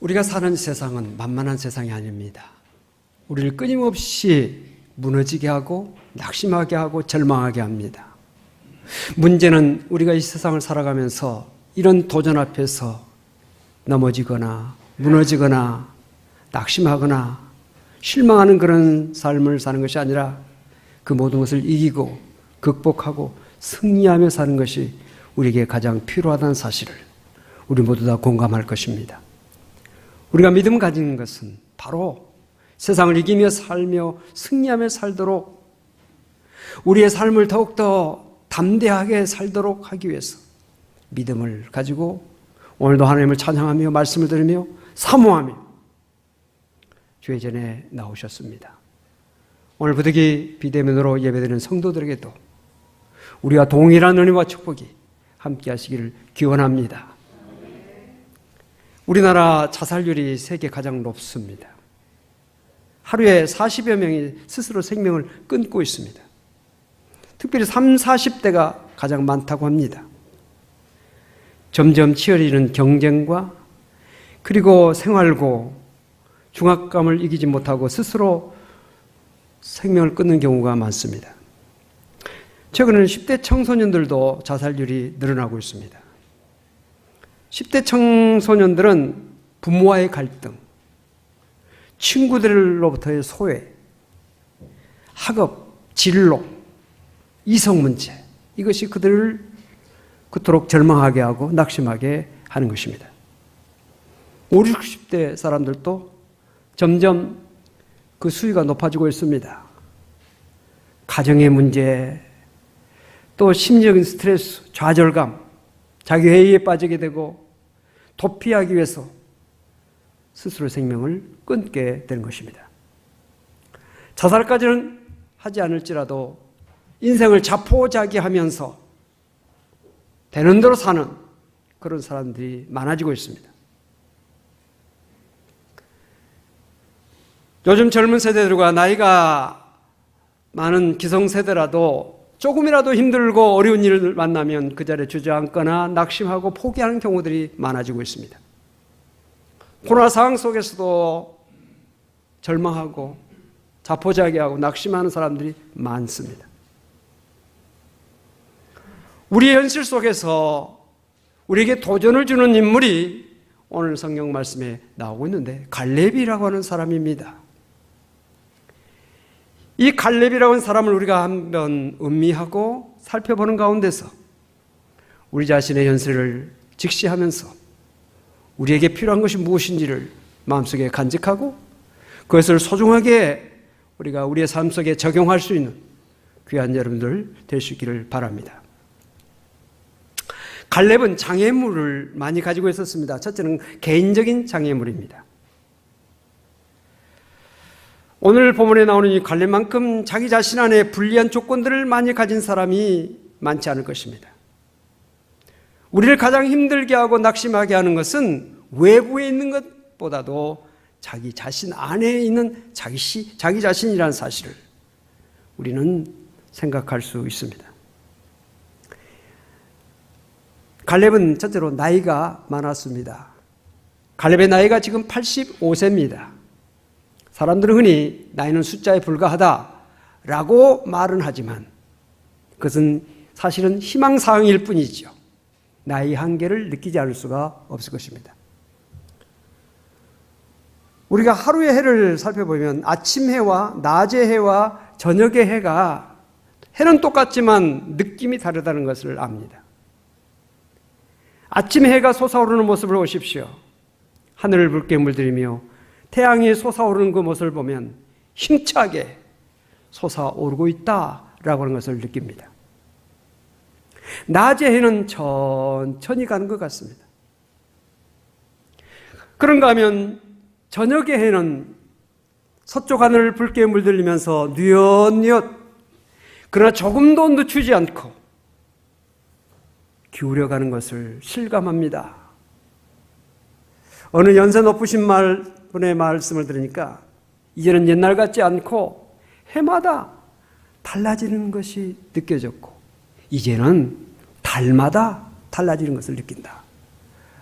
우리가 사는 세상은 만만한 세상이 아닙니다. 우리를 끊임없이 무너지게 하고 낙심하게 하고 절망하게 합니다. 문제는 우리가 이 세상을 살아가면서 이런 도전 앞에서 넘어지거나 무너지거나 낙심하거나 실망하는 그런 삶을 사는 것이 아니라 그 모든 것을 이기고 극복하고 승리하며 사는 것이 우리에게 가장 필요하다는 사실을 우리 모두 다 공감할 것입니다. 우리가 믿음 가지는 것은 바로 세상을 이기며 살며 승리하며 살도록 우리의 삶을 더욱더 담대하게 살도록 하기 위해서 믿음을 가지고 오늘도 하나님을 찬양하며 말씀을 들으며 사모하며 주의 전에 나오셨습니다. 오늘 부득이 비대면으로 예배드리는 성도들에게도 우리와 동일한 은혜와 축복이 함께 하시기를 기원합니다. 우리나라 자살률이 세계 가장 높습니다. 하루에 40여 명이 스스로 생명을 끊고 있습니다. 특별히 30, 40대가 가장 많다고 합니다. 점점 치열해지는 경쟁과 그리고 생활고 중압감을 이기지 못하고 스스로 생명을 끊는 경우가 많습니다. 최근에는 10대 청소년들도 자살률이 늘어나고 있습니다. 10대 청소년들은 부모와의 갈등, 친구들로부터의 소외, 학업, 진로, 이성 문제, 이것이 그들을 그토록 절망하게 하고 낙심하게 하는 것입니다. 50, 60대 사람들도 점점 그 수위가 높아지고 있습니다. 가정의 문제, 또 심리적인 스트레스, 좌절감, 자기 회의에 빠지게 되고 도피하기 위해서 스스로 생명을 끊게 되는 것입니다. 자살까지는 하지 않을지라도 인생을 자포자기하면서 되는 대로 사는 그런 사람들이 많아지고 있습니다. 요즘 젊은 세대들과 나이가 많은 기성세대라도 조금이라도 힘들고 어려운 일을 만나면 그 자리에 주저앉거나 낙심하고 포기하는 경우들이 많아지고 있습니다. 코로나 상황 속에서도 절망하고 자포자기하고 낙심하는 사람들이 많습니다. 우리의 현실 속에서 우리에게 도전을 주는 인물이 오늘 성경 말씀에 나오고 있는데 갈렙이라고 하는 사람입니다. 이 갈렙이라고 하는 사람을 우리가 한번 음미하고 살펴보는 가운데서 우리 자신의 현실을 직시하면서 우리에게 필요한 것이 무엇인지를 마음속에 간직하고 그것을 소중하게 우리가 우리의 삶 속에 적용할 수 있는 귀한 여러분들 될 수 있기를 바랍니다. 갈렙은 장애물을 많이 가지고 있었습니다. 첫째는 개인적인 장애물입니다. 오늘 본문에 나오는 이 갈렙만큼 자기 자신 안에 불리한 조건들을 많이 가진 사람이 많지 않을 것입니다. 우리를 가장 힘들게 하고 낙심하게 하는 것은 외부에 있는 것보다도 자기 자신 안에 있는 자기 자신이라는 사실을 우리는 생각할 수 있습니다. 갈렙은 첫째로 나이가 많았습니다. 갈렙의 나이가 지금 85세입니다. 사람들은 흔히 나이는 숫자에 불과하다라고 말은 하지만 그것은 사실은 희망사항일 뿐이죠. 나이 한계를 느끼지 않을 수가 없을 것입니다. 우리가 하루의 해를 살펴보면 아침 해와 낮의 해와 저녁의 해가 해는 똑같지만 느낌이 다르다는 것을 압니다. 아침 해가 솟아오르는 모습을 보십시오. 하늘을 붉게 물들이며 태양이 솟아오르는 그 모습을 보면 힘차게 솟아오르고 있다라고 하는 것을 느낍니다. 낮의 해는 천천히 가는 것 같습니다. 그런가 하면 저녁의 해는 서쪽 하늘을 붉게 물들이면서 뉘엿뉘엿 그러나 조금도 늦추지 않고 기울여가는 것을 실감합니다. 어느 연세 높으신 분의 말씀을 들으니까 이제는 옛날 같지 않고 해마다 달라지는 것이 느껴졌고 이제는 달마다 달라지는 것을 느낀다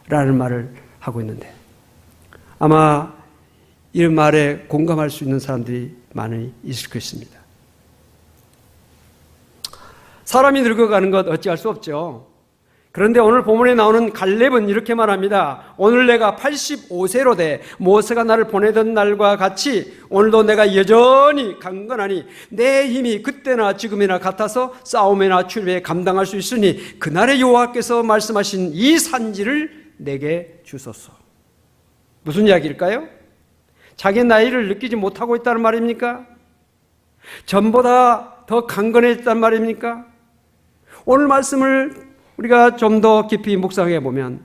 라는 말을 하고 있는데 아마 이런 말에 공감할 수 있는 사람들이 많이 있을 것입니다. 사람이 늙어가는 것 어찌할 수 없죠. 그런데 오늘 본문에 나오는 갈렙은 이렇게 말합니다. 오늘 내가 85세로 돼 모세가 나를 보내던 날과 같이 오늘도 내가 여전히 강건하니 내 힘이 그때나 지금이나 같아서 싸움이나 출애에 감당할 수 있으니 그날의 여호와께서 말씀하신 이 산지를 내게 주소서. 무슨 이야기일까요? 자기 나이를 느끼지 못하고 있다는 말입니까? 전보다 더 강건해졌단 말입니까? 오늘 말씀을 우리가 좀 더 깊이 묵상해 보면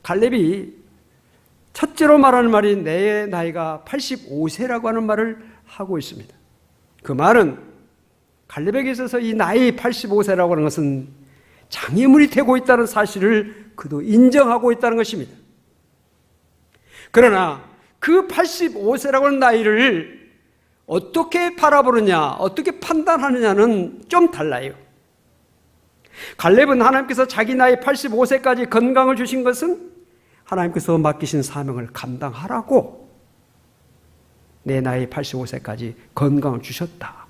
갈렙이 첫째로 말하는 말이 내 나이가 85세라고 하는 말을 하고 있습니다. 그 말은 갈렙에게 있어서 이 나이 85세라고 하는 것은 장애물이 되고 있다는 사실을 그도 인정하고 있다는 것입니다. 그러나 그 85세라고 하는 나이를 어떻게 바라보느냐, 어떻게 판단하느냐는 좀 달라요. 갈렙은 하나님께서 자기 나이 85세까지 건강을 주신 것은 하나님께서 맡기신 사명을 감당하라고 내 나이 85세까지 건강을 주셨다.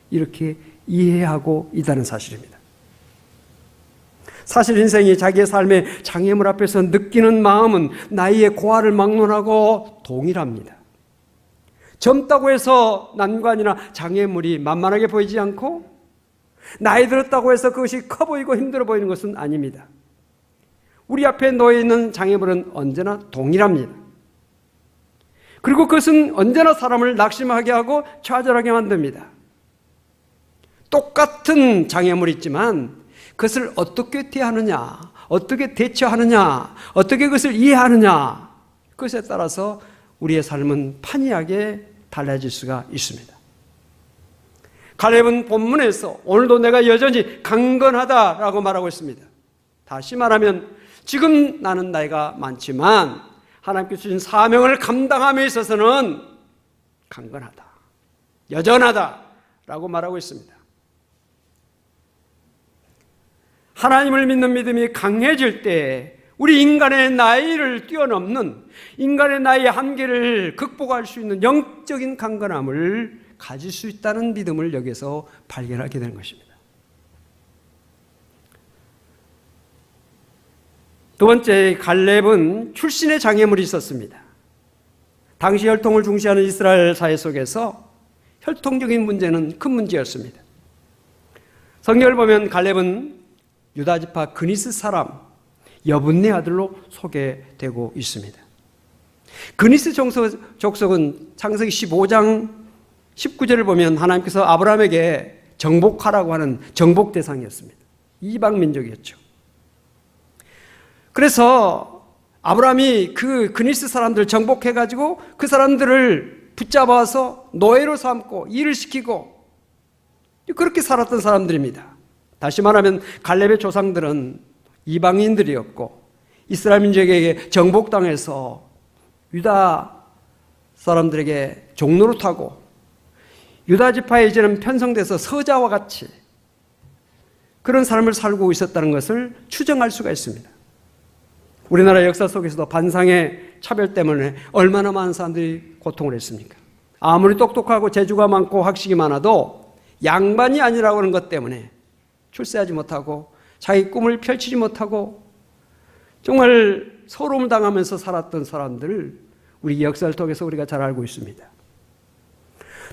이렇게 이해하고 있다는 사실입니다. 사실 인생이 자기의 삶의 장애물 앞에서 느끼는 마음은 나이의 고하를 막론하고 동일합니다. 젊다고 해서 난관이나 장애물이 만만하게 보이지 않고 나이 들었다고 해서 그것이 커 보이고 힘들어 보이는 것은 아닙니다. 우리 앞에 놓여 있는 장애물은 언제나 동일합니다. 그리고 그것은 언제나 사람을 낙심하게 하고 좌절하게 만듭니다. 똑같은 장애물이 있지만 그것을 어떻게 대하느냐, 어떻게 대처하느냐, 어떻게 그것을 이해하느냐, 그것에 따라서 우리의 삶은 판이하게 달라질 수가 있습니다. 갈렙은 본문에서 오늘도 내가 여전히 강건하다라고 말하고 있습니다. 다시 말하면 지금 나는 나이가 많지만 하나님께서 주신 사명을 감당함에 있어서는 강건하다, 여전하다라고 말하고 있습니다. 하나님을 믿는 믿음이 강해질 때 우리 인간의 나이를 뛰어넘는, 인간의 나이의 한계를 극복할 수 있는 영적인 강건함을 가질 수 있다는 믿음을 여기서 발견하게 되는 것입니다. 두 번째, 갈렙은 출신의 장애물이 있었습니다. 당시 혈통을 중시하는 이스라엘 사회 속에서 혈통적인 문제는 큰 문제였습니다. 성경을 보면 갈렙은 유다지파 그니스 사람 여분네 아들로 소개되고 있습니다. 그니스 족속은 창세기 15장 19절을 보면 하나님께서 아브라함에게 정복하라고 하는 정복 대상이었습니다. 이방 민족이었죠. 그래서 아브라함이 그 그니스 사람들을 정복해가지고 그 사람들을 붙잡아서 노예로 삼고 일을 시키고 그렇게 살았던 사람들입니다. 다시 말하면 갈렙의 조상들은 이방인들이었고 이스라엘 민족에게 정복당해서 유다 사람들에게 종노릇하고 유다 지파에 이제는 편성돼서 서자와 같이 그런 삶을 살고 있었다는 것을 추정할 수가 있습니다. 우리나라 역사 속에서도 반상의 차별 때문에 얼마나 많은 사람들이 고통을 했습니까? 아무리 똑똑하고 재주가 많고 학식이 많아도 양반이 아니라고 하는 것 때문에 출세하지 못하고 자기 꿈을 펼치지 못하고 정말 서러움을 당하면서 살았던 사람들을 우리 역사를 통해서 우리가 잘 알고 있습니다.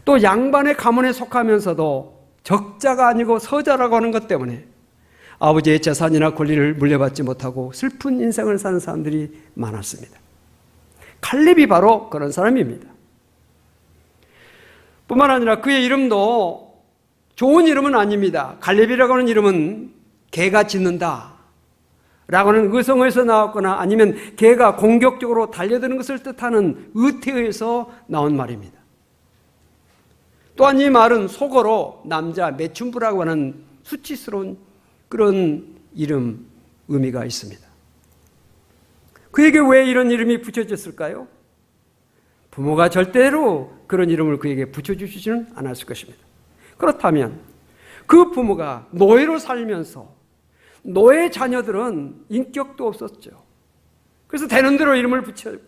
또 양반의 가문에 속하면서도 적자가 아니고 서자라고 하는 것 때문에 아버지의 재산이나 권리를 물려받지 못하고 슬픈 인생을 사는 사람들이 많았습니다. 갈렙이 바로 그런 사람입니다. 뿐만 아니라 그의 이름도 좋은 이름은 아닙니다. 갈렙이라고 하는 이름은 개가 짖는다 라고 하는 의성어에서 나왔거나 아니면 개가 공격적으로 달려드는 것을 뜻하는 의태어에서 나온 말입니다. 또한 이 말은 속어로 남자 매춘부라고 하는 수치스러운 그런 이름 의미가 있습니다. 그에게 왜 이런 이름이 붙여졌을까요? 부모가 절대로 그런 이름을 그에게 붙여주시지는 않았을 것입니다. 그렇다면 그 부모가 노예로 살면서 노예 자녀들은 인격도 없었죠. 그래서 되는 대로 이름을 붙여요.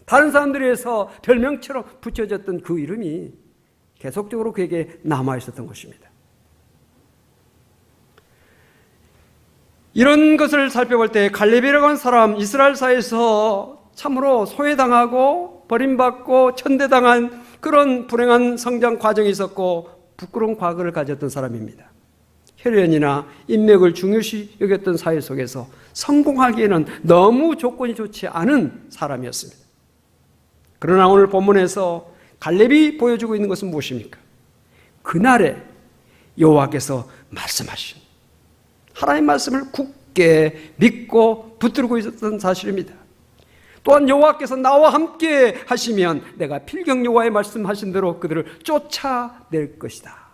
다른 사람들에서 별명처럼 붙여졌던 그 이름이 계속적으로 그에게 남아있었던 것입니다. 이런 것을 살펴볼 때 갈렙이라고 하는 사람, 이스라엘사에서 참으로 소외당하고 버림받고 천대당한 그런 불행한 성장 과정이 있었고 부끄러운 과거를 가졌던 사람입니다. 혈연이나 인맥을 중요시 여겼던 사회 속에서 성공하기에는 너무 조건이 좋지 않은 사람이었습니다. 그러나 오늘 본문에서 갈렙이 보여주고 있는 것은 무엇입니까? 그날에 여호와께서 말씀하신 하나님의 말씀을 굳게 믿고 붙들고 있었던 사실입니다. 또한 여호와께서 나와 함께 하시면 내가 필경 여호와의 말씀하신 대로 그들을 쫓아낼 것이다.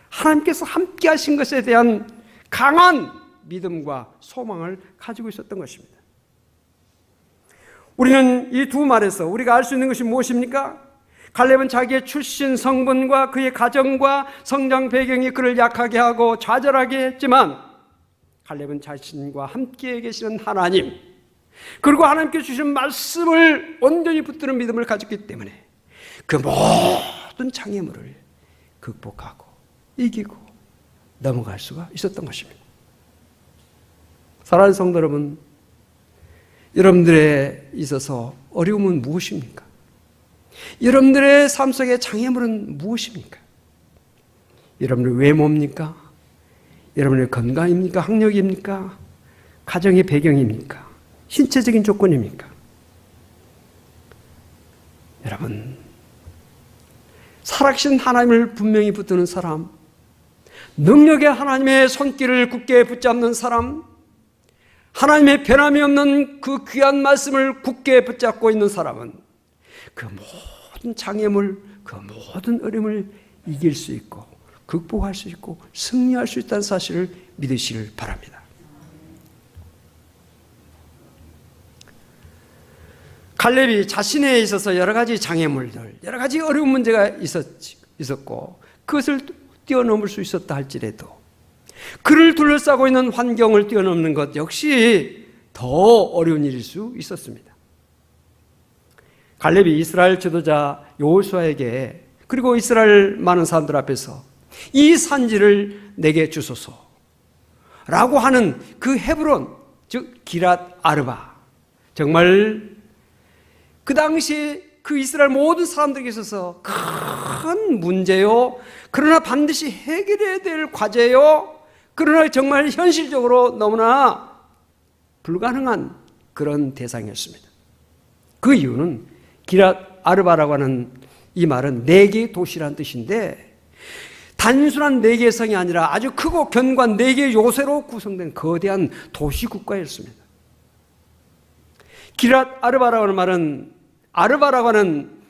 하나님께서 함께 하신 것에 대한 강한 믿음과 소망을 가지고 있었던 것입니다. 우리는 이 두 말에서 우리가 알 수 있는 것이 무엇입니까? 갈렙은 자기의 출신 성분과 그의 가정과 성장 배경이 그를 약하게 하고 좌절하게 했지만 갈렙은 자신과 함께 계시는 하나님 그리고 하나님께 주신 말씀을 온전히 붙드는 믿음을 가졌기 때문에 그 모든 장애물을 극복하고 이기고 넘어갈 수가 있었던 것입니다. 사랑하는 성도 여러분, 여러분들에 있어서 어려움은 무엇입니까? 여러분들의 삶 속의 장애물은 무엇입니까? 여러분의 외모입니까? 여러분의 건강입니까? 학력입니까? 가정의 배경입니까? 신체적인 조건입니까? 여러분, 살아계신 하나님을 분명히 붙드는 사람, 능력의 하나님의 손길을 굳게 붙잡는 사람, 하나님의 변함이 없는 그 귀한 말씀을 굳게 붙잡고 있는 사람은 그 모든 장애물, 그 모든 어려움을 이길 수 있고 극복할 수 있고 승리할 수 있다는 사실을 믿으시길 바랍니다. 갈렙이 자신에 있어서 여러 가지 장애물들, 여러 가지 어려운 문제가 있었고 그것을 뛰어넘을 수 있었다 할지라도 그를 둘러싸고 있는 환경을 뛰어넘는 것 역시 더 어려운 일일 수 있었습니다. 갈렙이 이스라엘 지도자 여호수아에게 그리고 이스라엘 많은 사람들 앞에서 이 산지를 내게 주소서 라고 하는 그 헤브론, 즉 기랏 아르바, 정말 그 당시에 그 이스라엘 모든 사람들에게 있어서 큰 문제요, 그러나 반드시 해결해야 될 과제요, 그러나 정말 현실적으로 너무나 불가능한 그런 대상이었습니다. 그 이유는 기랏 아르바라고 하는 이 말은 네 개의 도시라는 뜻인데 단순한 네 개의 성이 아니라 아주 크고 견고한 네 개의 요새로 구성된 거대한 도시 국가였습니다. 기랏 아르바라고 하는 말은 아르바라고 하는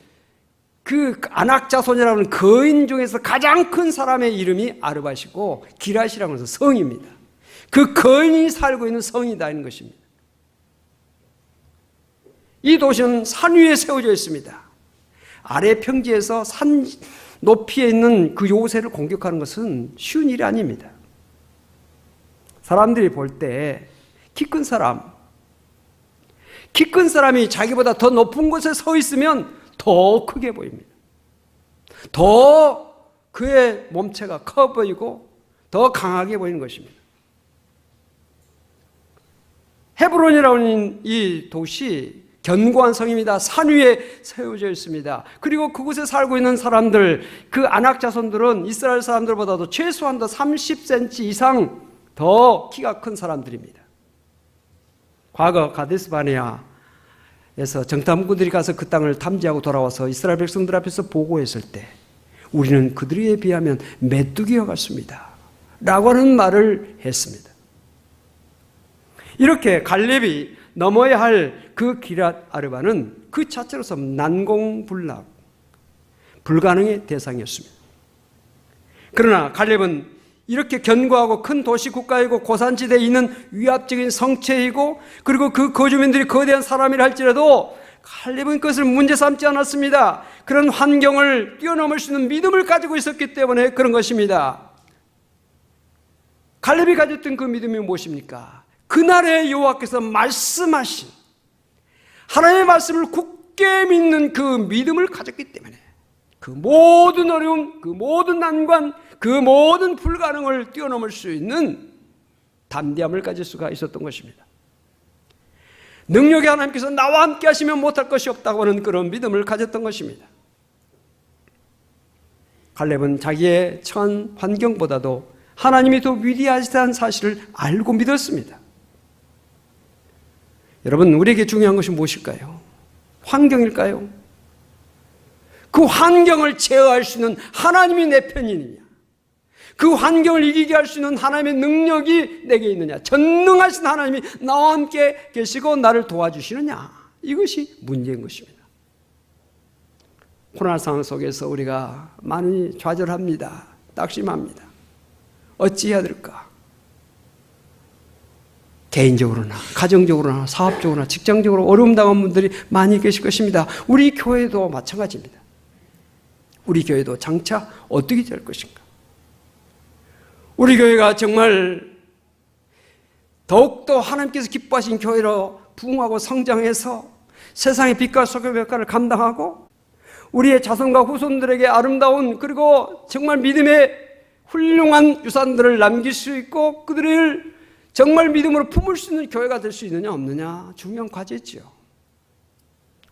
그 아낙 자손이라고 하는 거인 중에서 가장 큰 사람의 이름이 아르바시고 기랏이라고 해서 성입니다. 그 거인이 살고 있는 성이다 하는 것입니다. 이 도시는 산 위에 세워져 있습니다. 아래 평지에서 산 높이에 있는 그 요새를 공격하는 것은 쉬운 일이 아닙니다. 사람들이 볼 때 키 큰 사람이 자기보다 더 높은 곳에 서 있으면 더 크게 보입니다. 더 그의 몸체가 커 보이고 더 강하게 보이는 것입니다. 헤브론이라고 하는 이 도시 견고한 성입니다. 산 위에 세워져 있습니다. 그리고 그곳에 살고 있는 사람들, 그 아낙 자손들은 이스라엘 사람들보다도 최소한 더 30cm 이상 더 키가 큰 사람들입니다. 과거 가데스 바네아에서 정탐꾼들이 가서 그 땅을 탐지하고 돌아와서 이스라엘 백성들 앞에서 보고했을 때 우리는 그들에 비하면 메뚜기와 같습니다 라고 하는 말을 했습니다. 이렇게 갈렙이 넘어야 할 그 기랏 아르바는 그 자체로서 난공불락, 불가능의 대상이었습니다. 그러나 갈렙은 이렇게 견고하고 큰 도시 국가이고 고산지대에 있는 위압적인 성체이고 그리고 그 거주민들이 거대한 사람이라 할지라도 갈렙은 그것을 문제 삼지 않았습니다. 그런 환경을 뛰어넘을 수 있는 믿음을 가지고 있었기 때문에 그런 것입니다. 갈렙이 가졌던 그 믿음이 무엇입니까? 그날에 여호와께서 말씀하신 하나님의 말씀을 굳게 굳게 믿는 그 믿음을 가졌기 때문에 그 모든 어려움, 그 모든 난관, 그 모든 불가능을 뛰어넘을 수 있는 담대함을 가질 수가 있었던 것입니다. 능력이 하나님께서 나와 함께 하시면 못할 것이 없다고 하는 그런 믿음을 가졌던 것입니다. 갈렙은 자기의 처한 환경보다도 하나님이 더 위대하시다는 사실을 알고 믿었습니다. 여러분, 우리에게 중요한 것이 무엇일까요? 환경일까요? 그 환경을 제어할 수 있는 하나님이 내 편이느냐? 그 환경을 이기게 할 수 있는 하나님의 능력이 내게 있느냐? 전능하신 하나님이 나와 함께 계시고 나를 도와주시느냐? 이것이 문제인 것입니다. 코로나 상황 속에서 우리가 많이 좌절합니다. 낙심합니다. 어찌해야 될까? 개인적으로나 가정적으로나 사업적으로나 직장적으로 어려움 당한 분들이 많이 계실 것입니다. 우리 교회도 마찬가지입니다. 우리 교회도 장차 어떻게 될 것인가? 우리 교회가 정말 더욱더 하나님께서 기뻐하신 교회로 부흥하고 성장해서 세상의 빛과 소금의 역할을 감당하고 우리의 자손과 후손들에게 아름다운 그리고 정말 믿음의 훌륭한 유산들을 남길 수 있고 그들을 정말 믿음으로 품을 수 있는 교회가 될 수 있느냐 없느냐 중요한 과제지요.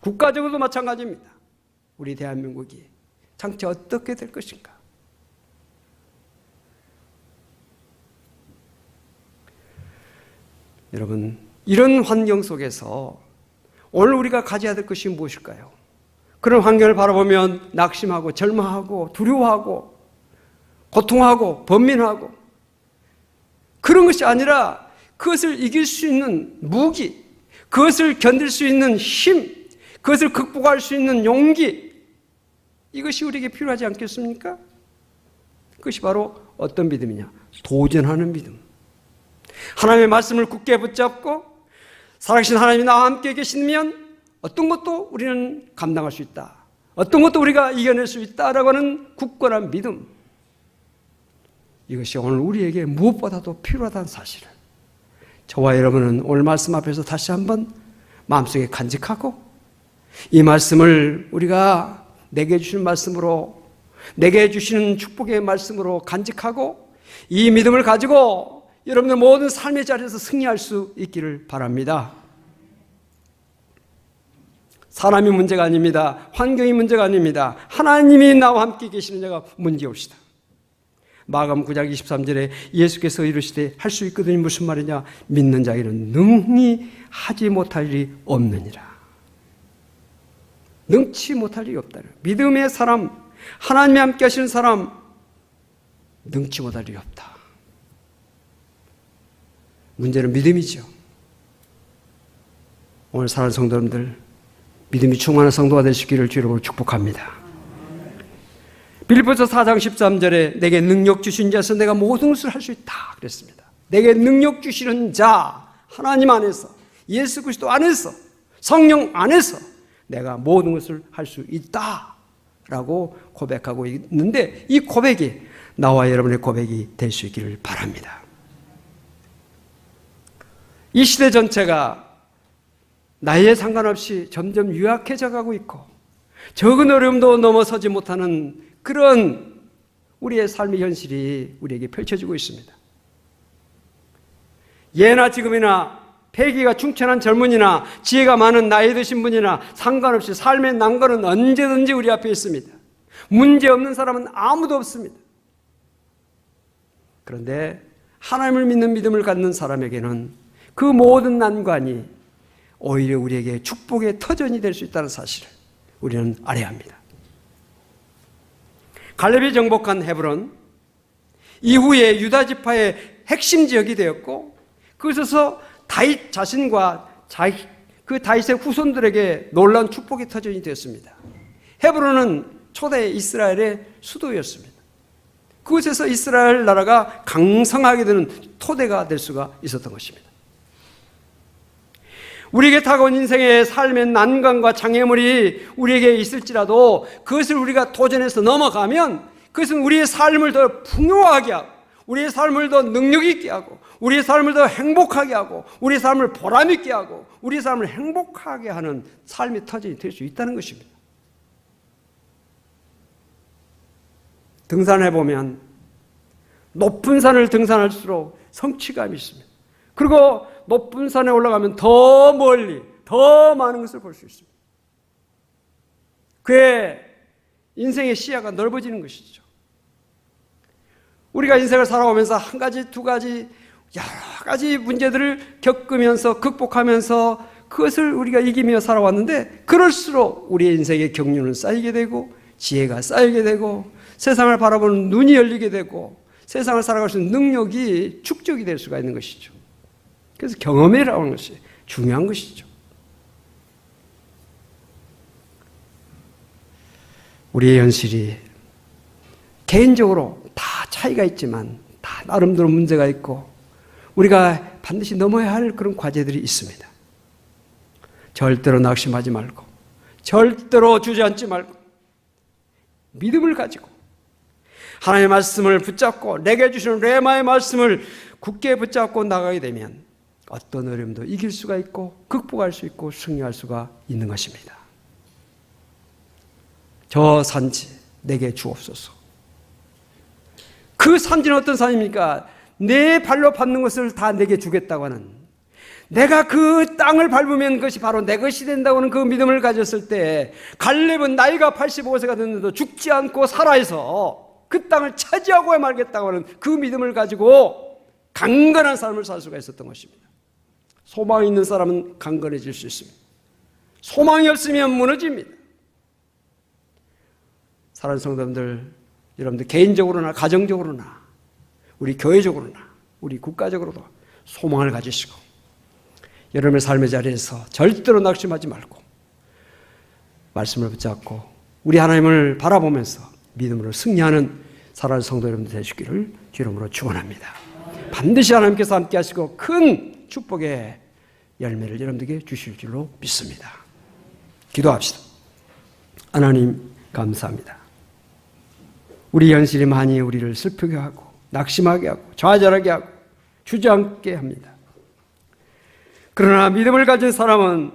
국가적으로도 마찬가지입니다. 우리 대한민국이 장차 어떻게 될 것인가? 여러분, 이런 환경 속에서 오늘 우리가 가져야 될 것이 무엇일까요? 그런 환경을 바라보면 낙심하고 절망하고 두려워하고 고통하고 번민하고 그런 것이 아니라 그것을 이길 수 있는 무기, 그것을 견딜 수 있는 힘, 그것을 극복할 수 있는 용기, 이것이 우리에게 필요하지 않겠습니까? 그것이 바로 어떤 믿음이냐? 도전하는 믿음. 하나님의 말씀을 굳게 붙잡고 살아계신 하나님이 나와 함께 계시면 어떤 것도 우리는 감당할 수 있다. 어떤 것도 우리가 이겨낼 수 있다라고 하는 굳건한 믿음. 이것이 오늘 우리에게 무엇보다도 필요하다는 사실을 저와 여러분은 오늘 말씀 앞에서 다시 한번 마음속에 간직하고 이 말씀을 우리가 내게 주시는 말씀으로 내게 주시는 축복의 말씀으로 간직하고 이 믿음을 가지고 여러분의 모든 삶의 자리에서 승리할 수 있기를 바랍니다. 사람이 문제가 아닙니다. 환경이 문제가 아닙니다. 하나님이 나와 함께 계시는 자가 문제옵시다. 마가복음 9장 23절에 예수께서 이르시되 할 수 있거든이 무슨 말이냐? 믿는 자에게는 능히 하지 못할 일이 없느니라. 능치 못할 일이 없다. 믿음의 사람, 하나님이 함께 하시는 사람, 능치 못할 일이 없다. 문제는 믿음이죠. 오늘 사랑하는 성도 여러분들, 믿음이 충만한 성도가 되시기를 주로 축복합니다. 빌립보서 4장 13절에 내게 능력 주신 자에서 내가 모든 것을 할 수 있다 그랬습니다. 내게 능력 주시는 자, 하나님 안에서, 예수 그리스도 안에서, 성령 안에서 내가 모든 것을 할 수 있다라고 고백하고 있는데 이 고백이 나와 여러분의 고백이 될 수 있기를 바랍니다. 이 시대 전체가 나이에 상관없이 점점 유약해져 가고 있고 적은 어려움도 넘어서지 못하는 그런 우리의 삶의 현실이 우리에게 펼쳐지고 있습니다. 예나 지금이나 패기가 충천한 젊은이나 지혜가 많은 나이 드신 분이나 상관없이 삶의 난관은 언제든지 우리 앞에 있습니다. 문제 없는 사람은 아무도 없습니다. 그런데 하나님을 믿는 믿음을 갖는 사람에게는 그 모든 난관이 오히려 우리에게 축복의 터전이 될 수 있다는 사실을 우리는 알아야 합니다. 갈렙이 정복한 헤브론 이후에 유다 지파의 핵심 지역이 되었고 그것에서 다윗 자신과 그 다윗의 후손들에게 놀라운 축복의 터전이 되었습니다. 헤브론은 초대 이스라엘의 수도였습니다. 그곳에서 이스라엘 나라가 강성하게 되는 토대가 될 수가 있었던 것입니다. 우리에게 다가온 인생의 삶의 난관과 장애물이 우리에게 있을지라도 그것을 우리가 도전해서 넘어가면 그것은 우리의 삶을 더 풍요하게 하고 우리의 삶을 더 능력 있게 하고 우리의 삶을 더 행복하게 하고 우리의 삶을 보람 있게 하고 우리의 삶을 행복하게 하는 삶의 터전이 될 수 있다는 것입니다. 등산해 보면 높은 산을 등산할수록 성취감이 있습니다. 그리고 높은 산에 올라가면 더 멀리 더 많은 것을 볼 수 있습니다. 그의 인생의 시야가 넓어지는 것이죠. 우리가 인생을 살아오면서 한 가지, 두 가지, 여러 가지 문제들을 겪으면서 극복하면서 그것을 우리가 이기며 살아왔는데 그럴수록 우리의 인생의 경륜은 쌓이게 되고 지혜가 쌓이게 되고 세상을 바라보는 눈이 열리게 되고 세상을 살아갈 수 있는 능력이 축적이 될 수가 있는 것이죠. 그래서 경험이라고 하는 것이 중요한 것이죠. 우리의 현실이 개인적으로 다 차이가 있지만 다 나름대로 문제가 있고 우리가 반드시 넘어야 할 그런 과제들이 있습니다. 절대로 낙심하지 말고 절대로 주저앉지 말고 믿음을 가지고 하나님의 말씀을 붙잡고 내게 주시는 레마의 말씀을 굳게 붙잡고 나가게 되면 어떤 어려움도 이길 수가 있고 극복할 수 있고 승리할 수가 있는 것입니다. 저 산지 내게 주옵소서. 그 산지는 어떤 산입니까? 내 발로 밟는 것을 다 내게 주겠다고 하는, 내가 그 땅을 밟으면 그것이 바로 내 것이 된다고 하는 그 믿음을 가졌을 때 갈렙은 나이가 85세가 됐는데도 죽지 않고 살아서 그 땅을 차지하고 말겠다고 하는 그 믿음을 가지고 강건한 삶을 살 수가 있었던 것입니다. 소망이 있는 사람은 강건해질 수 있습니다. 소망이 없으면 무너집니다. 사랑하는 성도님들, 여러분들 개인적으로나 가정적으로나 우리 교회적으로나 우리 국가적으로도 소망을 가지시고 여러분의 삶의 자리에서 절대로 낙심하지 말고 말씀을 붙잡고 우리 하나님을 바라보면서 믿음으로 승리하는 사랑하는 성도 여러분들 되시기를 주님으로 축원합니다. 반드시 하나님께서 함께 하시고 큰 축복의 열매를 여러분들에게 주실 줄로 믿습니다. 기도합시다. 하나님 감사합니다. 우리 현실이 많이 우리를 슬프게 하고 낙심하게 하고 좌절하게 하고 주저앉게 합니다. 그러나 믿음을 가진 사람은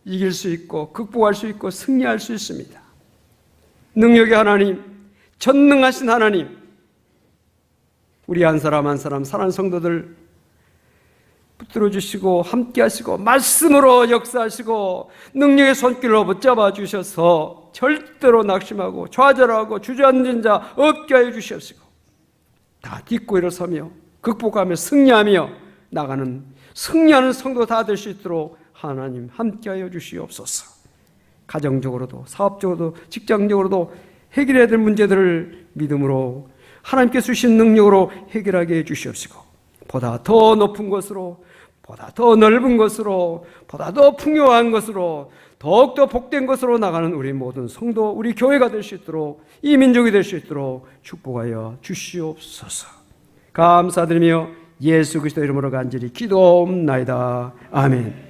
이길 수 있고 극복할 수 있고 승리할 수 있습니다. 능력의 하나님, 전능하신 하나님, 우리 한 사람 한 사람 사랑하는 성도들 붙들어 주시고 함께 하시고 말씀으로 역사하시고 능력의 손길로 붙잡아 주셔서 절대로 낙심하고 좌절하고 주저앉은 자 없게 하여 주시옵시고 다 딛고 일어서며 극복하며 승리하며 나가는 승리하는 성도 다 될 수 있도록 하나님 함께 하여 주시옵소서. 가정적으로도 사업적으로도 직장적으로도 해결해야 될 문제들을 믿음으로 하나님께 주신 능력으로 해결하게 해 주시옵시고 보다 더 높은 것으로 보다 더 넓은 것으로 보다 더 풍요한 것으로 더욱더 복된 것으로 나가는 우리 모든 성도 우리 교회가 될 수 있도록 이 민족이 될 수 있도록 축복하여 주시옵소서. 감사드리며 예수 그리스도 이름으로 간절히 기도옵나이다. 아멘.